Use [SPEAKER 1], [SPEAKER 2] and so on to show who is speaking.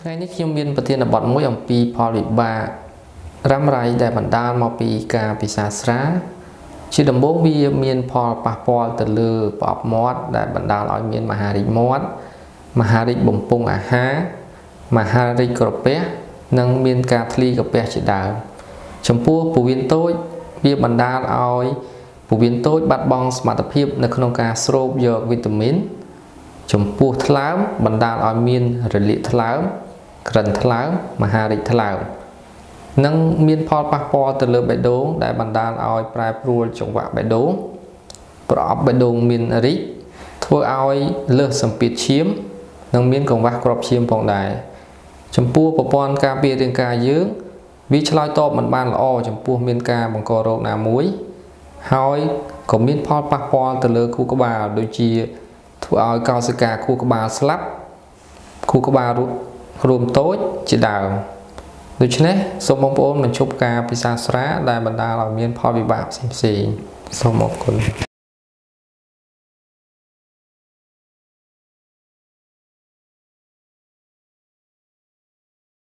[SPEAKER 1] ថ្ងៃនេះខ្ញុំមានប្រធានបទមួយអំពីផលវិបាករ៉ាំរ៉ៃដែលបណ្ដាលមកពីការពិសាស្រាជាដំបូងវាមានផលប៉ះពាល់ទៅលើប្រអប់មាត់ដែលបណ្ដាលឲ្យមានមហារីកមាត់មហារីកបំពង់អាហារមហារីកក្រពះនិងមានការធ្លីក្រពះជាដើមចំពោះពោះវៀនតូចវាបណ្ដាលឲ្យពោះវៀនតូចបាត់បង់សមត្ថភាពនៅក្នុងការស្រូបយកវីតាមីនចំពោះថ្លើមបណ្ដាលឲ្យមានរលាកថ្លើមក្រិនថ្លើមមហារីកថ្លើមនិងមានផលប៉ះពាល់ទៅលើបេះដូងដែលបណ្ដាលឲ្យប្រែប្រួលចង្វាក់បេះដូងប្រអប់បេះដូងមានរីកធ្វើឲ្យលើសសម្ពាធឈាមនិងមានកង្វះគ្រាប់ឈាមផងដែរចំពោះប្រព័ន្ធការពាររាងកាយយើងវាឆ្លើយតបមិនបានល្អចំពោះមានការបង្ករោគណាមួយហើយក៏មានផលប៉ះពាល់ទៅលើខួរក្បាលដូចជាធ្វើឲ្យកោសិកាខួរក្បាលស្លាប់ខួរក្បាលរួមតូចជាដើមដូច្នេះសូមបងប្អូនបញ្ឈប់ការពិសាស្រាដែលបណ្ដាលឲ្យមានផលវិបាកផ្សេងៗសូមអរគុណ